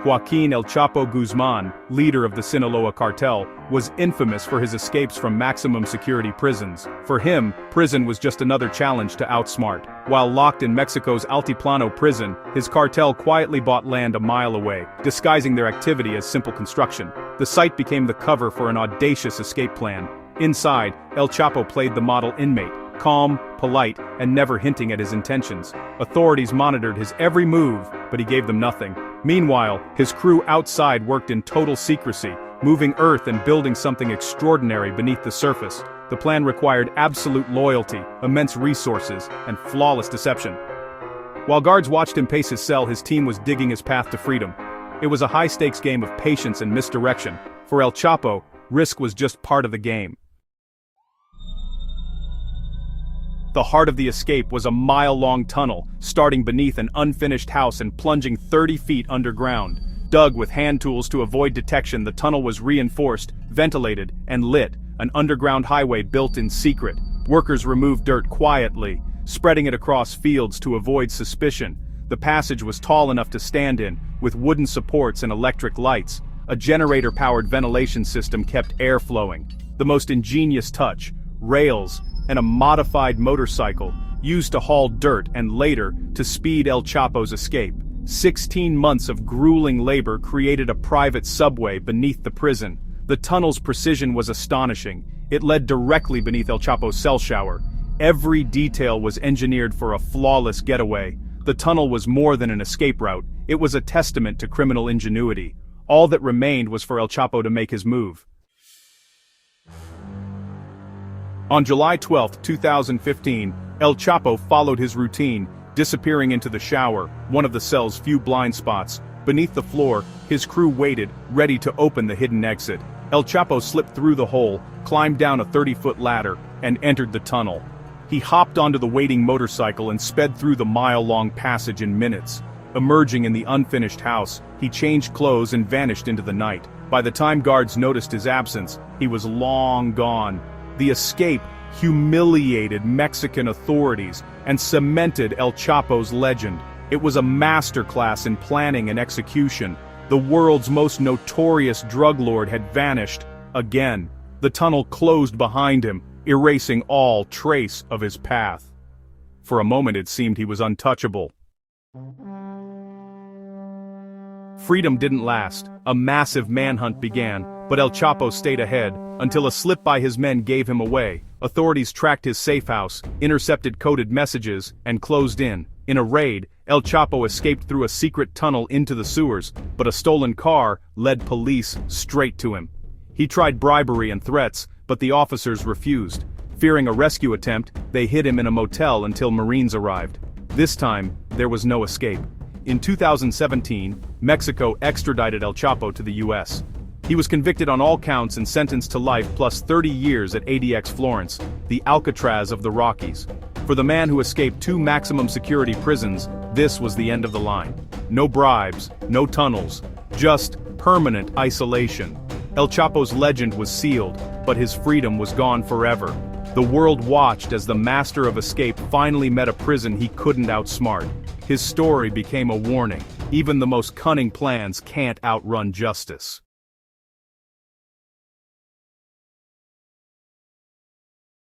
Joaquin El Chapo Guzman, leader of the Sinaloa cartel, was infamous for his escapes from maximum security prisons. For him, prison was just another challenge to outsmart. While locked in Mexico's Altiplano prison, his cartel quietly bought land a mile away, disguising their activity as simple construction. The site became the cover for an audacious escape plan. Inside, El Chapo played the model inmate, calm, polite, and never hinting at his intentions. Authorities monitored his every move, but he gave them nothing. Meanwhile, his crew outside worked in total secrecy, moving earth and building something extraordinary beneath the surface. The plan required absolute loyalty, immense resources, and flawless deception. While guards watched him pace his cell, his team was digging his path to freedom. It was a high-stakes game of patience and misdirection. For El Chapo, risk was just part of the game. The heart of the escape was a mile-long tunnel, starting beneath an unfinished house and plunging 30 feet underground. Dug with hand tools to avoid detection, the tunnel was reinforced, ventilated, and lit, an underground highway built in secret. Workers removed dirt quietly, spreading it across fields to avoid suspicion. The passage was tall enough to stand in, with wooden supports and electric lights. A generator-powered ventilation system kept air flowing. The most ingenious touch: rails, and a modified motorcycle, used to haul dirt and later, to speed El Chapo's escape. 16 months of grueling labor created a private subway beneath the prison. The tunnel's precision was astonishing. It led directly beneath El Chapo's cell shower. Every detail was engineered for a flawless getaway. The tunnel was more than an escape route, it was a testament to criminal ingenuity. All that remained was for El Chapo to make his move. On July 12, 2015, El Chapo followed his routine, disappearing into the shower, one of the cell's few blind spots. Beneath the floor, his crew waited, ready to open the hidden exit. El Chapo slipped through the hole, climbed down a 30-foot ladder, and entered the tunnel. He hopped onto the waiting motorcycle and sped through the mile-long passage in minutes. Emerging in the unfinished house, he changed clothes and vanished into the night. By the time guards noticed his absence, he was long gone. The escape humiliated Mexican authorities and cemented El Chapo's legend. It was a masterclass in planning and execution. The world's most notorious drug lord had vanished again. The tunnel closed behind him, erasing all trace of his path. For a moment it seemed he was untouchable. Freedom didn't last. A massive manhunt began, but El Chapo stayed ahead, until a slip by his men gave him away. Authorities tracked his safe house, intercepted coded messages, and closed in. In a raid, El Chapo escaped through a secret tunnel into the sewers, but a stolen car led police straight to him. He tried bribery and threats, but the officers refused. Fearing a rescue attempt, they hid him in a motel until Marines arrived. This time, there was no escape. In 2017, Mexico extradited El Chapo to the US. He was convicted on all counts and sentenced to life plus 30 years at ADX Florence, the Alcatraz of the Rockies. For the man who escaped 2 maximum security prisons, this was the end of the line. No bribes, no tunnels, just permanent isolation. El Chapo's legend was sealed, but his freedom was gone forever. The world watched as the master of escape finally met a prison he couldn't outsmart. His story became a warning. Even the most cunning plans can't outrun justice.